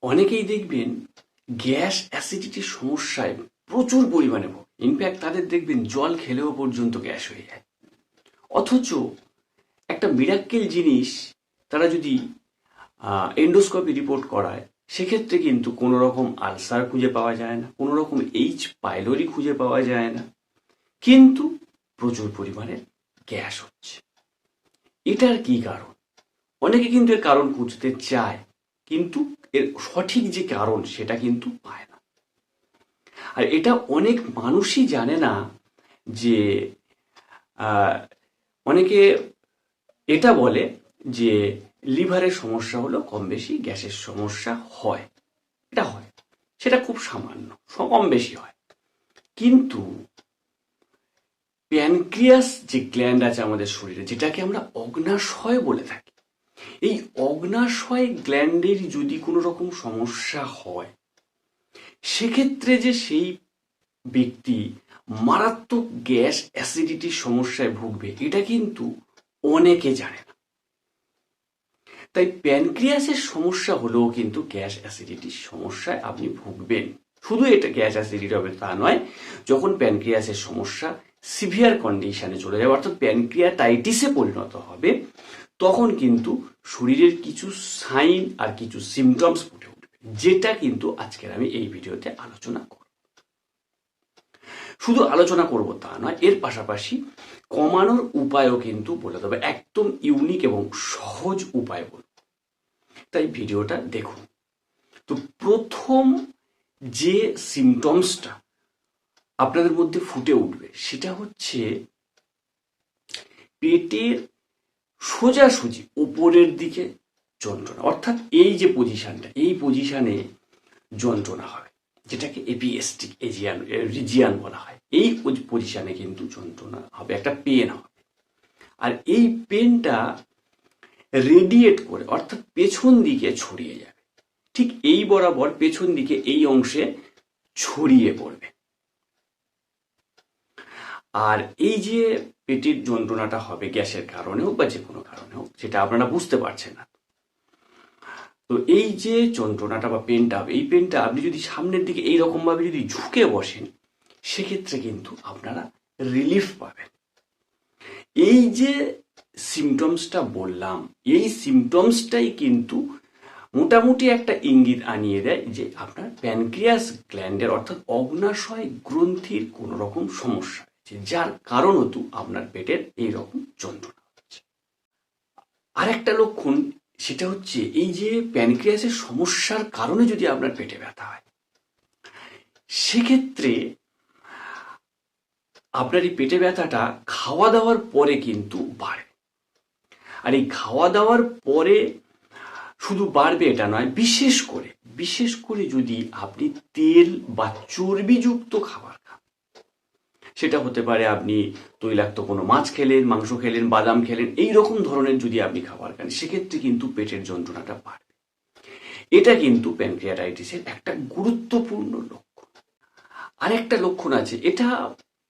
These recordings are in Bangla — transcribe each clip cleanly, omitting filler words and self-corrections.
অনেকেই দেখবেন গ্যাস অ্যাসিডিটির সমস্যায় প্রচুর পরিমাণে ভোগে। ইনফ্যাক্ট তাদের দেখবেন জল খেলেও পর্যন্ত গ্যাস হয়ে যায়। অথচ একটা মিরাক্কেল জিনিস, তারা যদি এন্ডোস্কোপি রিপোর্ট করায়, সেক্ষেত্রে কিন্তু কোনো রকম আলসার খুঁজে পাওয়া যায় না, কোনো রকম এইচ পাইলোরি খুঁজে পাওয়া যায় না, কিন্তু প্রচুর পরিমাণে গ্যাস হচ্ছে। এটার কি কারণ? অনেকে কিন্তু এর কারণ খুঁজতে চায়, কিন্তু এর সঠিক যে কারণ সেটা কিন্তু পায় না। আর এটা অনেক মানুষই জানে না যে অনেকে এটা বলে যে লিভারের সমস্যা হলো কম বেশি গ্যাসের সমস্যা হয়। এটা হয়, সেটা খুব সামান্য, কম বেশি হয়। কিন্তু প্যানক্রিয়াস যে গ্ল্যান্ড আছে আমাদের শরীরে, যেটাকে আমরা অগ্ন্যাশয় বলে থাকি, এই অগ্ন্যাশয় গ্ল্যান্ডের যদি কোনো রকম সমস্যা হয়, সেক্ষেত্রে যে সেই ব্যক্তি মারাত্মক গ্যাস অ্যাসিডিটির সমস্যায় ভুগবে, এটা কিন্তু অনেকে জানে না। তাই প্যানক্রিয়াসের সমস্যা হলেও কিন্তু গ্যাস অ্যাসিডিটির সমস্যায় আপনি ভুগবেন। শুধু এটা গ্যাস অ্যাসিডিটি হবে তা নয়, যখন প্যানক্রিয়াসের সমস্যা সিভিয়ার কন্ডিশনে চলে যাবে, অর্থাৎ প্যানক্রিয়াটাইটিসে পরিণত হবে, তখন কিন্তু শরীরের কিছু সাইন আর কিছু সিমটমস ফুটে উঠবে, যেটা কিন্তু আজকের আমি এই ভিডিওতে আলোচনা করব। শুধু আলোচনা করব তা নয়, এর পাশাপাশি কমানোর উপায়ও কিন্তু বলে দেবে, একদম ইউনিক এবং সহজ উপায় বলব। তাই ভিডিওটা দেখুন। তো প্রথম যে সিমটমসটা আপনাদের মধ্যে ফুটে উঠবে, সেটা হচ্ছে পেটের সোজাসুজি উপরের দিকে যন্ত্রণা, অর্থাৎ এই যে পজিশনটা, এই পজিশনে যন্ত্রণা হবে, যেটাকে এপিএসটিক রিজিয়ান বলা হয়। এই পজিশনে কিন্তু যন্ত্রণা হবে, একটা পেন হবে। আর এই পেনটা রেডিয়েট করে, অর্থাৎ পেছন দিকে ছড়িয়ে যাবে, ঠিক এই বরাবর পেছন দিকে এই অংশে ছড়িয়ে পড়বে। আর এই যে পেটের যন্ত্রণাটা হবে, গ্যাসের কারণে হোক বা যে কোনো কারণে হোক, সেটা আপনারা বুঝতে পারছেন না। তো এই যে যন্ত্রণাটা বা পেনটা হবে, এই পেনটা আপনি যদি সামনের দিকে এইরকম ভাবে যদি ঝুঁকে বসেন, সেক্ষেত্রে কিন্তু আপনারা রিলিফ পাবেন। এই যে সিমটমসটা বললাম, এই সিমটমসটাই কিন্তু মোটামুটি একটা ইঙ্গিত আনিয়ে দেয় যে আপনার প্যানক্রিয়াস গ্ল্যান্ডের, অর্থাৎ অগ্ন্যাশয় গ্রন্থির কোনো রকম সমস্যা হয়েছে, যার কারণত আপনার পেটের এইরকম যন্ত্রণা হচ্ছে। আর একটা লক্ষণ, সেটা হচ্ছে এই যে প্যানক্রিয়াসের সমস্যার কারণে যদি আপনার পেটে ব্যথা হয়, সেক্ষেত্রে আপনার এই পেটে ব্যথাটা খাওয়া দাওয়ার পরে কিন্তু বাড়ে। আর এই খাওয়া দাওয়ার পরে শুধু বাড়বে এটা নয়, বিশেষ করে যদি আপনি তেল বা চর্বিযুক্ত খাবার খান, সেটা হতে পারে আপনি তৈলাক্ত কোনো মাছ খেলেন, মাংস খেলেন, বাদাম খেলেন, এই রকম ধরনের যদি আপনি খাবার খান, সেক্ষেত্রে কিন্তু পেটের যন্ত্রণাটা বাড়বে। এটা কিন্তু প্যানক্রিয়াটাইটিসের একটা গুরুত্বপূর্ণ লক্ষণ। আরেকটা লক্ষণ আছে, এটা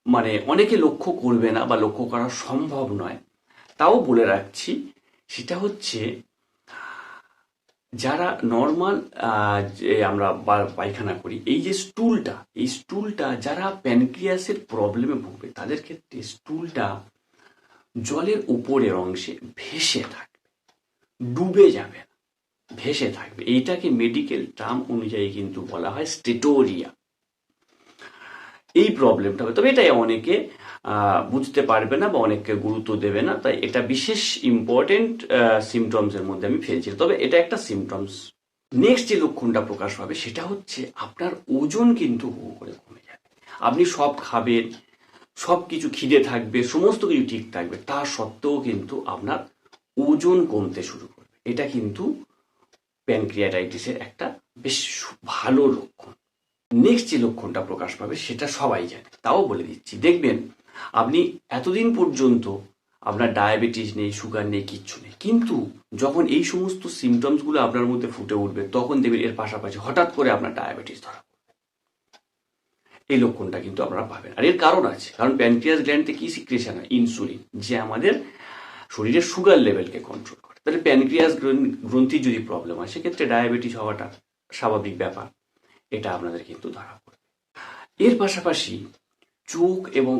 মানে অনেকে লক্ষ্য করবে না বা লক্ষ্য করা সম্ভব নয়, তাও বলে রাখছি। সেটা হচ্ছে যারা নর্মাল যে আমরা পায়খানা করি, এই যে স্টুলটা যারা প্যানক্রিয়াসের প্রবলেমে ভুগবে, তাদের ক্ষেত্রে স্টুলটা জলের উপরের অংশে ভেসে থাকবে, ডুবে যাবে না, ভেসে থাকবে। এইটাকে মেডিকেল টার্ম অনুযায়ী কিন্তু বলা হয় স্টেটোরিয়া। এই প্রবলেমটা হবে, তবে এটা অনেকে বুঝতে পারবে না বা অনেককে গুরুত্ব দেবে না, তাই এটা বিশেষ ইম্পর্টেন্ট সিমটমসের মধ্যে আমি ফেলছি, তবে এটা একটা সিমটমস। নেক্সট যে লক্ষণটা প্রকাশ পাবে, সেটা হচ্ছে আপনার ওজন কিন্তু হু করে কমে যাবে। আপনি সব খাবেন, সব কিছু খিদে থাকবে, সমস্ত কিছু ঠিক থাকবে, তা সত্ত্বেও কিন্তু আপনার ওজন কমতে শুরু করবে। এটা কিন্তু প্যানক্রিয়াটাইটিসের একটা বেশ ভালো লক্ষণ। নেক্সট যে লক্ষণটা প্রকাশ পাবে, সেটা সবাই জানে, তাও বলে দিচ্ছি। দেখবেন আপনি এতদিন পর্যন্ত আপনার ডায়াবেটিস নেই, সুগার নেই, কিচ্ছু নেই, কিন্তু যখন এই সমস্ত সিমটমসগুলো আপনার মধ্যে ফুটে উঠবে, তখন দেখবেন এর পাশাপাশি হঠাৎ করে আপনার ডায়াবেটিস ধরা পড়বে। এই লক্ষণটা কিন্তু আপনারা পাবেন। আর এর কারণ আছে, কারণ প্যানক্রিয়াস গ্ল্যান্ডে কি সিক্রেশন হয়? ইনসুলিন, যে আমাদের শরীরের সুগার লেভেলকে কন্ট্রোল করে। তাহলে প্যানক্রিয়াস গ্রন্থির যদি প্রবলেম হয়, সেক্ষেত্রে ডায়াবেটিস হওয়াটা স্বাভাবিক ব্যাপার, এটা আপনাদের কিন্তু ধরা পড়বে। এর পাশাপাশি চোখ এবং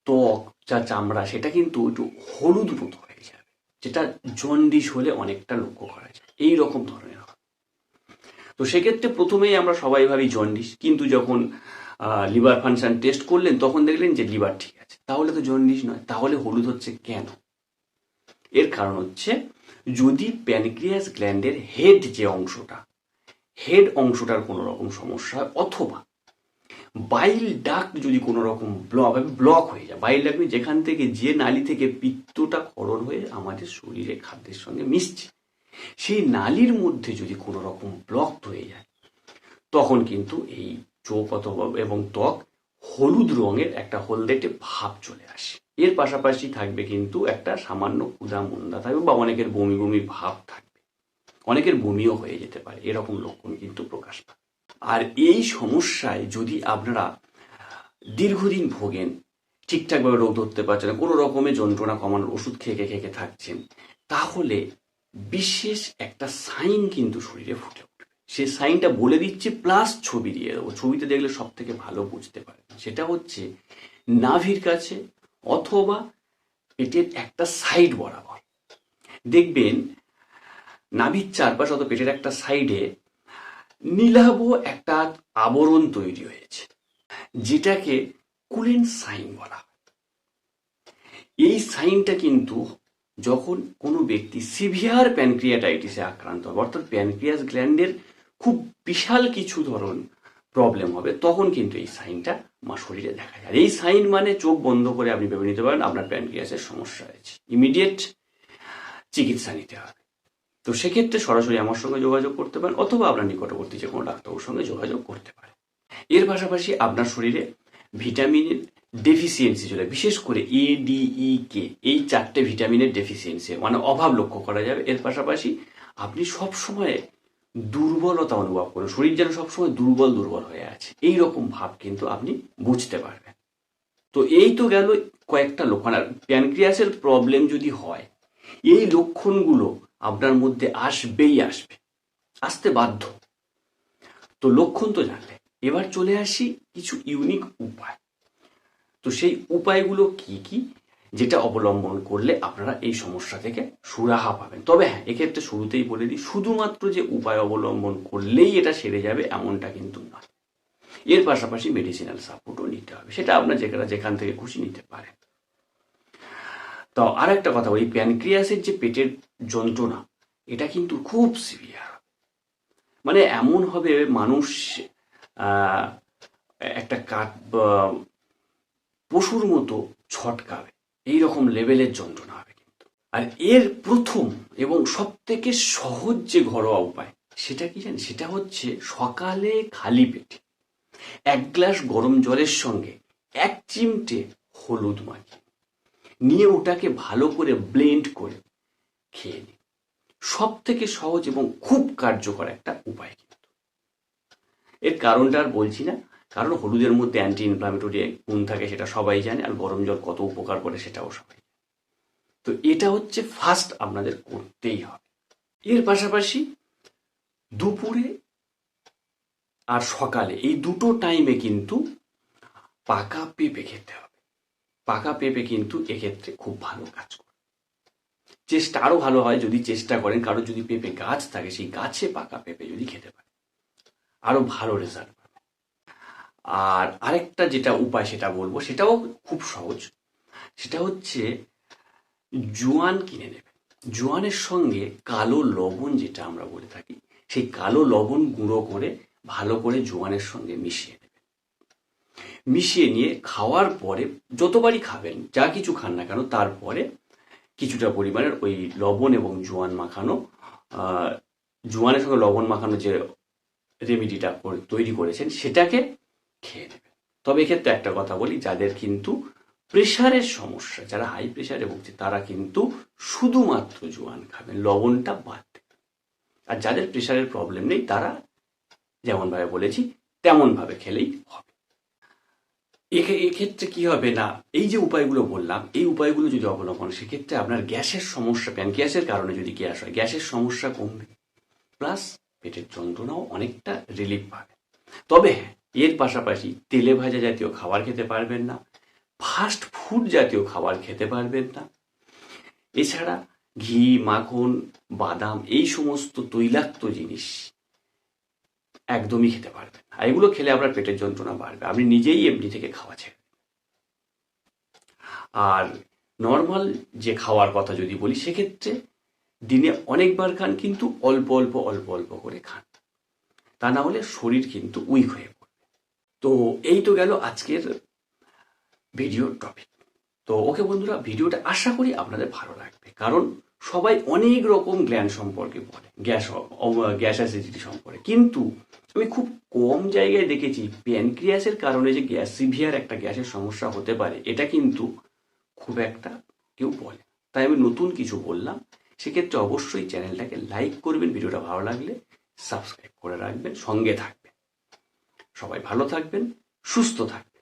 ত্বক যা চামড়া সেটা কিন্তু একটু হলুদ মতো হয়ে যাবে, যেটা জন্ডিস হলে অনেকটা লক্ষ্য করা যায়, এই রকম ধরনের হয়। তো সেক্ষেত্রে প্রথমেই আমরা সবাই ভাবি জন্ডিস, কিন্তু যখন লিভার ফাংশন টেস্ট করলেন তখন দেখলেন যে লিভার ঠিক আছে, তাহলে তো জন্ডিস নয়। তাহলে হলুদ হচ্ছে কেন? এর কারণ হচ্ছে যদি প্যানক্রিয়াস গ্ল্যান্ডের হেড অংশটার কোনো রকম সমস্যা হয়, অথবা বাইল ডাক্ট যদি কোনো রকম ব্লক হয়ে যায়, বাইল ডাক্ট যেখান থেকে যে নালী থেকে পিত্তটা ক্ষরণ হয়ে আমাদের শরীরে খাদ্যের সঙ্গে মিশছে, সেই নালীর মধ্যে যদি কোনো রকম ব্লক হয়ে যায়, তখন কিন্তু এই চোখ অথবা এবং ত্বক হলুদ রঙের একটা হলদেটে ভাব চলে আসে। এর পাশাপাশি থাকবে কিন্তু একটা সামান্য ক্ষুধা মন্দা থাকবে, বা অনেকের বমি বমি ভাব থাকবে, অনেকের বমিও হয়ে যেতে পারে, এরকম লক্ষণ কিন্তু প্রকাশ পায়। আর এই সমস্যায় যদি আপনারা দীর্ঘদিন ভোগেন, ঠিকঠাকভাবে রোগ ধরতে পারছেন না, কোনো রকমের যন্ত্রণা কমানোর ওষুধ খেয়ে খেয়ে থাকছেন, তাহলে বিশেষ একটা সাইন কিন্তু শরীরে ফুটে উঠবে। সেই সাইনটা বলে দিচ্ছি, প্লাস ছবি দিয়ে দেবো, ছবিতে দেখলে সব থেকে ভালো বুঝতে পারবেন। সেটা হচ্ছে নাভির কাছে অথবা পেটের একটা সাইড বরাবর দেখবেন নাভির চারপাশে অথবা পেটের একটা সাইডে নীলাভ একটা আবরণ তৈরি হয়েছে, যেটাকে কুলেন সাইন বলা হয়। এই সাইনটা কিন্তু যখন কোনো ব্যক্তি সিভিয়ার প্যানক্রিয়াটাইটিসে আক্রান্ত হবে, অর্থাৎ প্যানক্রিয়াস গ্ল্যান্ডের খুব বিশাল কিছু ধরন প্রবলেম হবে, তখন কিন্তু এই সাইনটা শরীরে দেখা যায়। এই সাইন মানে চোখ বন্ধ করে আপনি ভেবে নিতে পারেন আপনার প্যানক্রিয়াসের সমস্যা হয়েছে, ইমিডিয়েট চিকিৎসা নিতে হবে। তো সেক্ষেত্রে সরাসরি আমার সঙ্গে যোগাযোগ করতে পারেন, অথবা আপনার নিকটবর্তী যে কোনো ডাক্তারের সঙ্গে যোগাযোগ করতে পারেন। এর পাশাপাশি আপনার শরীরে ভিটামিনের ডেফিসিয়েন্সি চলে, বিশেষ করে ADE-K, এই 4টে ভিটামিনের ডেফিসিয়েন্সি মানে অভাব লক্ষ্য করা যাবে। এর পাশাপাশি আপনি সবসময় দুর্বলতা অনুভব করেন, শরীর যেন সবসময় দুর্বল দুর্বল হয়ে আছে, এই রকম ভাব কিন্তু আপনি বুঝতে পারবেন। তো এই তো গেল কয়েকটা লক্ষণ। আর প্যানক্রিয়াসের প্রবলেম যদি হয়, এই লক্ষণগুলো আপনার মধ্যে আসতে বাধ্য। তো লক্ষণ তো জানলে, এবার চলে আসি কিছু ইউনিক উপায়। তো সেই উপায়গুলো কি কি, যেটা অবলম্বন করলে আপনারা এই সমস্যা থেকে সুরাহা পাবেন। তবে হ্যাঁ, এক্ষেত্রে শুরুতেই বলে দিই, শুধুমাত্র যে উপায় অবলম্বন করলেই এটা সেরে যাবে এমনটা কিন্তু নয়। এর পাশাপাশি মেডিসিনাল সাপোর্টও নিতে হবে, সেটা আপনার যেখান থেকে খুশি নিতে পারেন। তো আর একটা কথা বলি, প্যানক্রিয়াসের যে পেটের যন্ত্রণা, এটা কিন্তু খুব সিভিয়ার, মানে এমন হবে মানুষ একটা পশুর মতো ছটকাবে, এইরকম লেভেলের যন্ত্রণা হবে কিন্তু। আর এর প্রথম এবং সব থেকে সহজ যে ঘরোয়া উপায়, সেটা কি জানেন? সেটা হচ্ছে সকালে খালি পেটে 1 গ্লাস গরম জলের সঙ্গে 1 চিমটে হলুদ মাখিয়ে নিয়ে ওটাকে ভালো করে ব্লেন্ড করে খেয়ে নিন। সব থেকে সহজ এবং খুব কার্যকর একটা উপায় কিন্তু। এর কারণটা আর বলছি না, কারণ হলুদের মধ্যে অ্যান্টি ইনফ্লামেটরি গুণ থাকে, সেটা সবাই জানে, আর গরম জল কত উপকার করে সেটাও সবাই জানে। তো এটা হচ্ছে ফার্স্ট আপনাদের করতেই হবে। এর পাশাপাশি দুপুরে আর সকালে এই দুটো টাইমে কিন্তু পাকা পেঁপে খেতে হবে। পাকা পেঁপে কিন্তু এক্ষেত্রে খুব ভালো কাজ করে। চেষ্টা আরো ভালো হয় যদি চেষ্টা করেন, কারো যদি পেঁপে গাছ থাকে, সেই গাছে পাকা পেঁপে যদি খেতে পারে, আরো ভালো রেজাল্ট পাবে। আর আরেকটা যেটা উপায় সেটা বলবো, সেটাও খুব সহজ। সেটা হচ্ছে জোয়ান কিনে নেবে, জোয়ানের সঙ্গে কালো লবণ যেটা আমরা বলে থাকি, সেই কালো লবণ গুঁড়ো করে ভালো করে জোয়ানের সঙ্গে মিশিয়ে নেবেন। মিশিয়ে নিয়ে খাওয়ার পরে যতবারই খাবেন, যা কিছু খান না কেন, তারপরে কিছুটা পরিমাণের ওই লবণ এবং জোয়ান মাখানো, জোয়ানের সঙ্গে লবণ মাখানো যে রেমিডিটা তৈরি করেছেন, সেটাকে খেয়ে নেবেন। তবে এক্ষেত্রে একটা কথা বলি, যাদের কিন্তু প্রেশারের সমস্যা, যারা হাই প্রেশারে ভুগছে, তারা কিন্তু শুধুমাত্র জোয়ান খাবেন, লবণটা বাদ দেবেন। আর যাদের প্রেশারের প্রবলেম নেই, তারা যেমনভাবে বলেছি তেমনভাবে খেলেই হবে। এক্ষেত্রে কি হবে না, এই যে উপায়গুলো বললাম, এই উপায়গুলো যদি অবলম্বন, সেক্ষেত্রে আপনার গ্যাসের সমস্যা, প্যানক্রিয়াসের কারণে যদি গ্যাস হয়, গ্যাসের সমস্যা কমবে, প্লাস পেটের যন্ত্রণাও অনেকটা রিলিফ পাবে। তবে হ্যাঁ, এর পাশাপাশি তেলে ভাজা জাতীয় খাবার খেতে পারবেন না, ফাস্ট ফুড জাতীয় খাবার খেতে পারবেন না। এছাড়া ঘি, মাখন, বাদাম এই সমস্ত তৈলাক্ত জিনিস একদমই খেতে পারবেন না। এগুলো খেলে আপনার পেটের যন্ত্রণা বাড়বে, আপনি নিজেই এমনি থেকে খাওয়া ছেড়ে। আর নর্মাল যে খাওয়ার কথা যদি বলি, সেক্ষেত্রে দিনে অনেকবার খান, কিন্তু অল্প অল্প অল্প অল্প করে খান, তা না হলে শরীর কিন্তু উইক হয়ে পড়বে। তো এই তো গেল আজকের ভিডিওর টপিক। তো ওকে বন্ধুরা, ভিডিওটা আশা করি আপনাদের ভালো লাগবে, কারণ সবাই অনেক রকম জ্ঞান সম্পর্কে বলে, গ্যাস অ্যাসিডিটি সম্পর্কে, কিন্তু আমি খুব কম জায়গায় দেখেছি প্যানক্রিয়াসের কারণে যে সিভিয়ার একটা গ্যাসের সমস্যা হতে পারে, এটা কিন্তু খুব একটা কেউ বলে। তাই আমি নতুন কিছু বললাম। সেক্ষেত্রে অবশ্যই চ্যানেলটাকে লাইক করবেন, ভিডিওটা ভালো লাগলে সাবস্ক্রাইব করে রাখবেন, সঙ্গে থাকবেন। সবাই ভালো থাকবেন, সুস্থ থাকবেন।